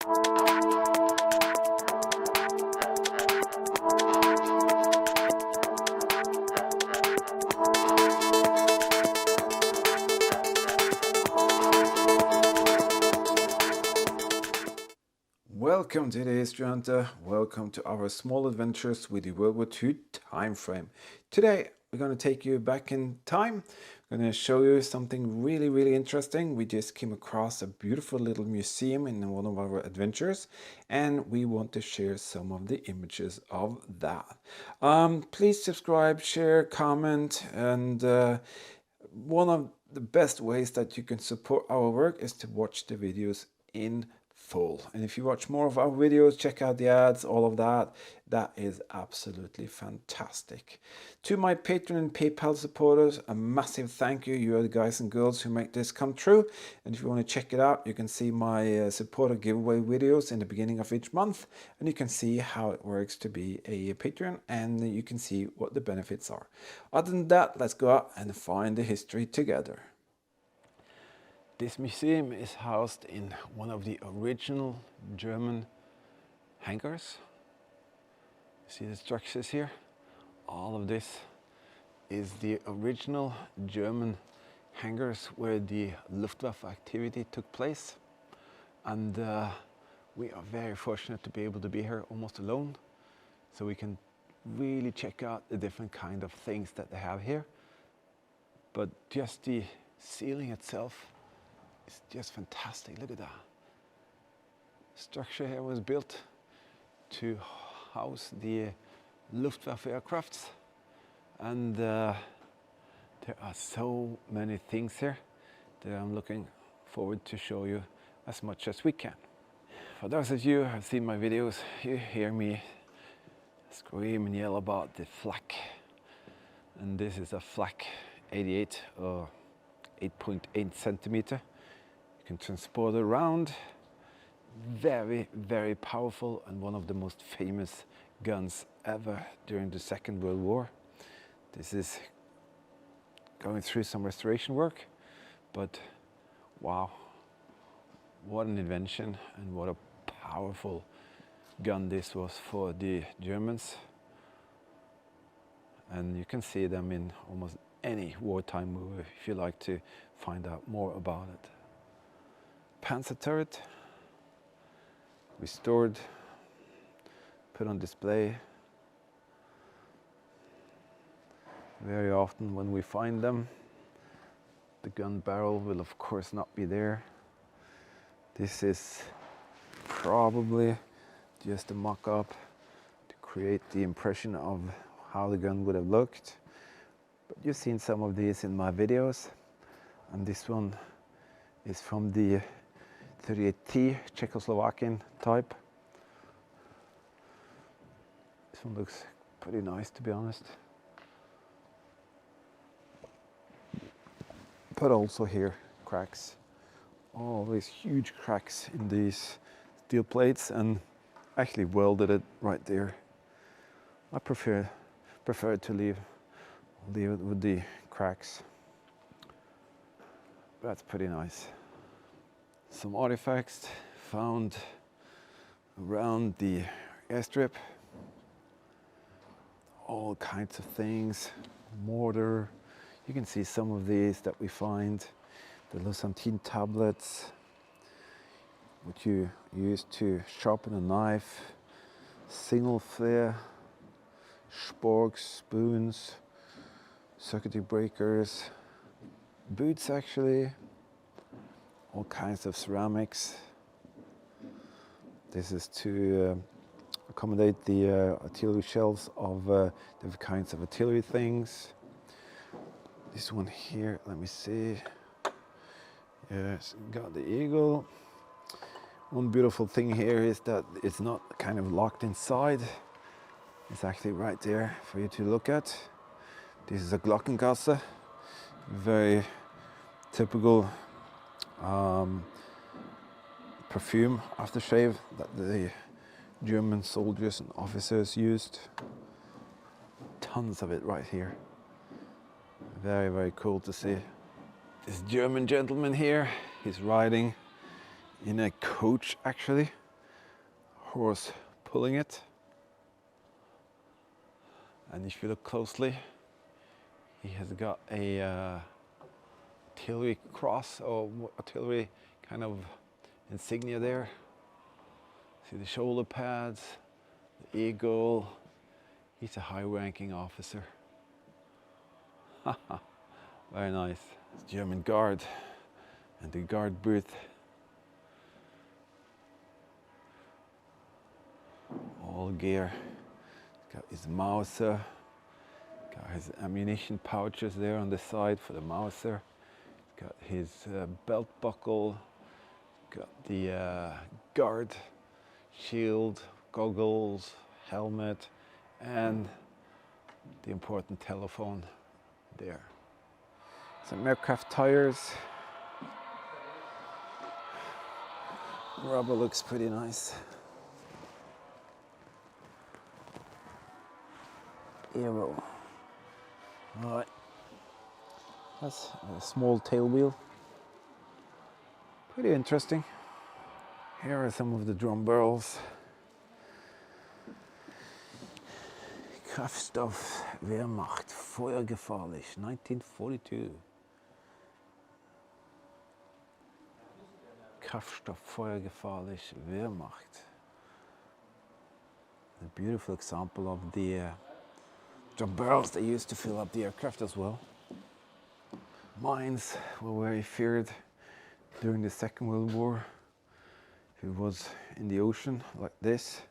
Welcome to the History Hunter. Welcome to our small adventures with the World War II time frame. Today we're going to take you back in time. I'm going to show you something really interesting. We just came across a beautiful little museum in one of our adventures, and we want to share some of the images of that. Please subscribe, share, comment, and one of the best ways that you can support our work is to watch the videos in full. And if you watch more of our videos, check out the ads, all of that, that is absolutely fantastic. To my Patreon and PayPal supporters, a massive thank you. You are the guys and girls who make this come true. And if you want to check it out, you can see my supporter giveaway videos in the beginning of each month, and you can see how it works to be a Patreon, and you can see what the benefits are. Other than that, let's go out and find the history together. This museum is housed in one of the original German hangars. See the structures here? All of this is the original German hangars where the Luftwaffe activity took place. And we are very fortunate to be able to be here almost alone. So we can really check out the different kind of things that they have here. But just the ceiling itself, it's just fantastic. Look at that. Structure here was built to house the Luftwaffe aircrafts, and there are so many things here that I'm looking forward to show you as much as we can. For those of you who have seen my videos, you hear me scream and yell about the flak, and this is a flak 88 or 8.8 centimeter. You can transport it around. Very powerful, and one of the most famous guns ever during the Second World War. This is going through some restoration work, but wow, what an invention and what a powerful gun this was for the Germans. And you can see them in almost any wartime movie if you like to find out more about it. Panzer Turret, restored, put on display. Very often when we find them, the gun barrel will of course not be there. This is probably just a mock-up to create the impression of how the gun would have looked. But you've seen some of these in my videos, and this one is from the 38T Czechoslovakian type. This one looks pretty nice, to be honest. But also here, cracks. All these huge cracks in these steel plates, and actually welded it right there. I prefer to leave it with the cracks. That's pretty nice. Some artifacts found around the airstrip. All kinds of things. Mortar. You can see some of these that we find. The Losantine tablets, which you use to sharpen a knife. Signal flare. Sporks, spoons. Circuitry breakers. Boots actually. All kinds of ceramics. This is to accommodate the artillery shells of different kinds of artillery things. This one here, let me see. Yes, got the eagle. One beautiful thing here is that it's not kind of locked inside. It's actually right there for you to look at. This is a Glockengasse, very typical perfume aftershave that the German soldiers and officers used. Tons of it right here. Very cool to see. This German gentleman here, he's riding in a coach actually. course pulling it. And if you look closely, he has got a artillery cross or artillery kind of insignia there. See the shoulder pads, the eagle. He's a high-ranking officer. Very nice. It's German guard and the guard booth. All gear. Got his Mauser. Got his ammunition pouches there on the side for the Mauser. Got his belt buckle. Got the guard shield, goggles, helmet, and the important telephone there. Some aircraft tires. Rubber looks pretty nice. Aero. Alright. That's a small tail wheel. Pretty interesting. Here are some of the drum barrels. Kraftstoff Wehrmacht, feuergefahrlich, 1942. Kraftstoff feuergefahrlich Wehrmacht. A beautiful example of the drum barrels they used to fill up the aircraft as well. Mines were very feared during the Second World War. If it was in the ocean like this,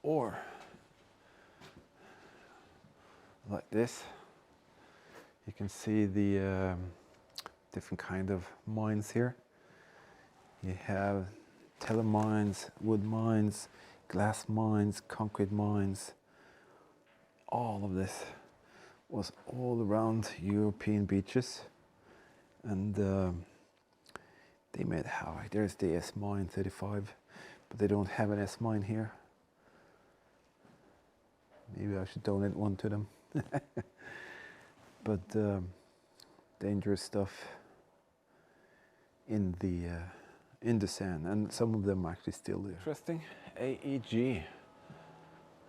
or like this, you can see the different kind of mines here. You have telemines, wood mines, glass mines, concrete mines. All of this was all around European beaches, and they made havoc. There's the S mine 35, but they don't have an S mine here. Maybe I should donate one to them. But dangerous stuff in the sand, and some of them are actually still there. Interesting. AEG.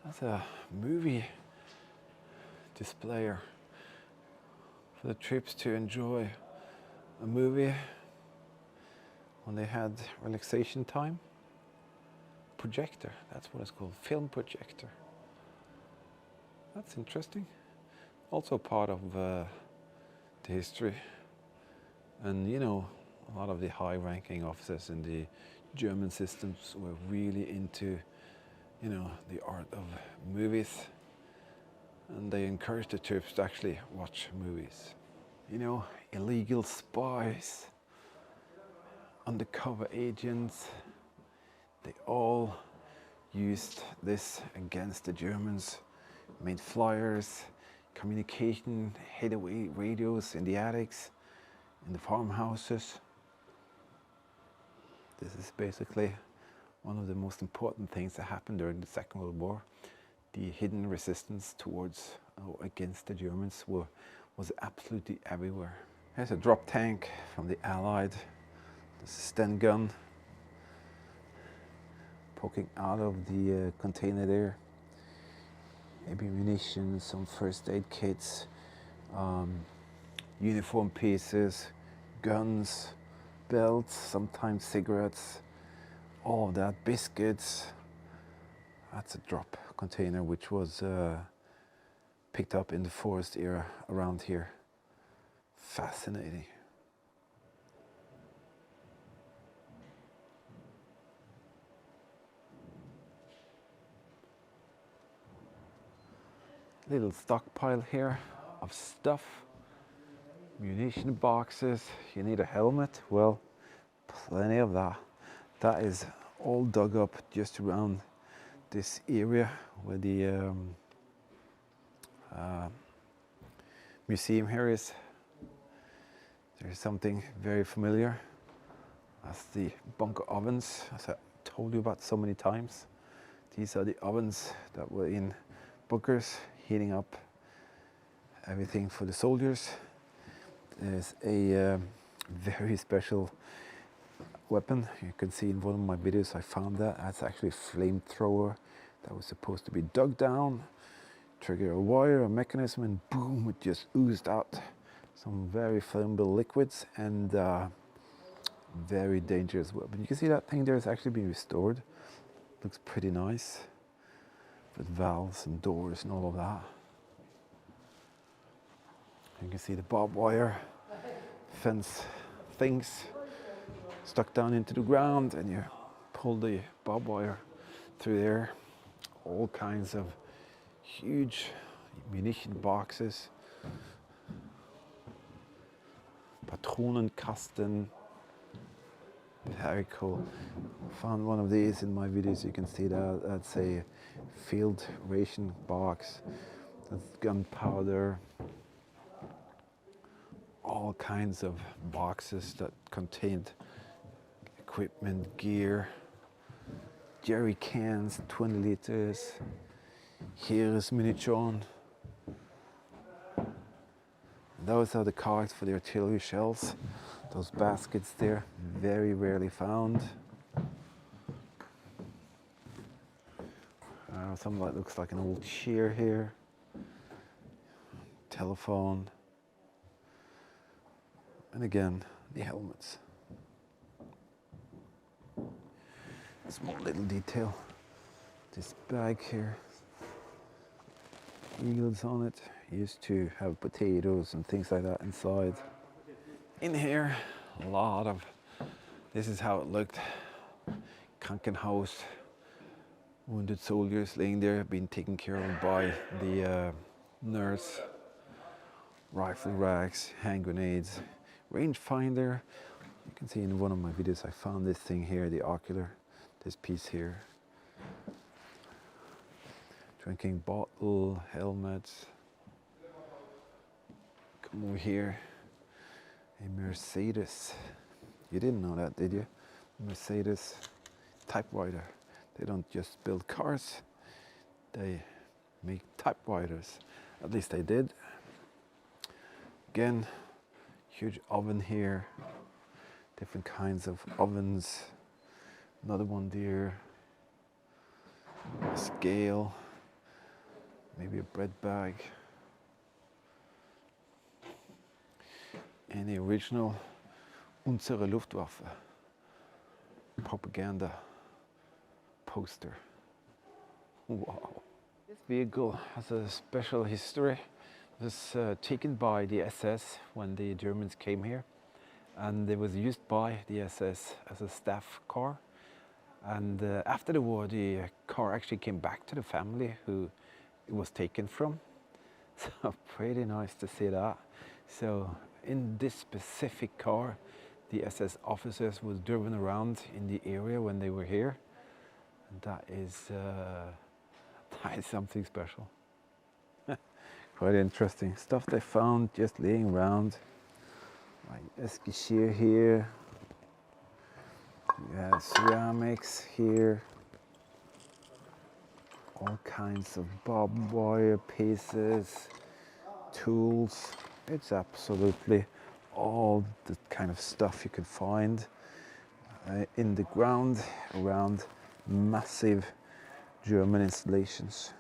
That's a movie displayer for the troops to enjoy a movie when they had relaxation time. Projector, that's what it's called, film projector. That's interesting. Also part of the history. And you know, a lot of the high-ranking officers in the German systems were really into, you know, the art of movies. And they encouraged the troops to actually watch movies. You know, illegal spies, undercover agents, they all used this against the Germans. Made flyers, communication, hideaway radios in the attics, in the farmhouses. This is basically one of the most important things that happened during the Second World War. The hidden resistance towards or against the Germans was absolutely everywhere. Here's a drop tank from the Allied. This is a Sten gun poking out of the container there. Maybe munitions, some first aid kits, uniform pieces, guns, belts, sometimes cigarettes, all of that, biscuits. That's a drop container which was picked up in the forest era around here. Fascinating. Little stockpile here of stuff, munition boxes. You need a helmet, well, plenty of that. That is all dug up just around this area where the museum here is. There's something very familiar. That's the bunker ovens, as I told you about so many times. These are the ovens that were in bunkers, heating up everything for the soldiers. There's a very special weapon. You can see in one of my videos I found that. That's actually a flamethrower that was supposed to be dug down, trigger a wire, a mechanism, and boom, it just oozed out some very flammable liquids, and very dangerous weapon. You can see that thing there is actually being restored. Looks pretty nice with valves and doors and all of that. You can see the barbed wire fence things stuck down into the ground, and you pull the barbed wire through there. All kinds of huge munition boxes, Patronenkasten. Very cool. Found one of these in my videos. You can see that. That's a field ration box. That's gunpowder. All kinds of boxes that contained equipment, gear, jerry cans, 20 liters. Here is munition. Those are the cards for the artillery shells. Those baskets there, very rarely found. Something that looks like an old chair here. Telephone. And again, the helmets. Small little detail. This bag here. Wheels on it. Used to have potatoes and things like that inside. In here, a lot of, this is how it looked. Krankenhaus, wounded soldiers laying there, being taken care of by the nurse. Rifle racks, hand grenades, rangefinder. You can see in one of my videos I found this thing here, the ocular, this piece here. Drinking bottle, helmets. Come over here. A Mercedes. You didn't know that, did you? Mercedes typewriter. They don't just build cars, they make typewriters. At least they did. Again, huge oven here. Different kinds of ovens. Another one there. A scale. Maybe a bread bag. And the original Unsere Luftwaffe propaganda poster. Wow. This vehicle has a special history. It was taken by the SS when the Germans came here, and it was used by the SS as a staff car. And after the war, the car actually came back to the family who it was taken from. So pretty nice to see that. So in this specific car, the SS officers was driven around in the area when they were here. And that is something special. Quite interesting stuff they found just laying around. Like Eskishir here. You have ceramics here. All kinds of barbed wire pieces, tools. It's absolutely all the kind of stuff you can find in the ground around massive German installations.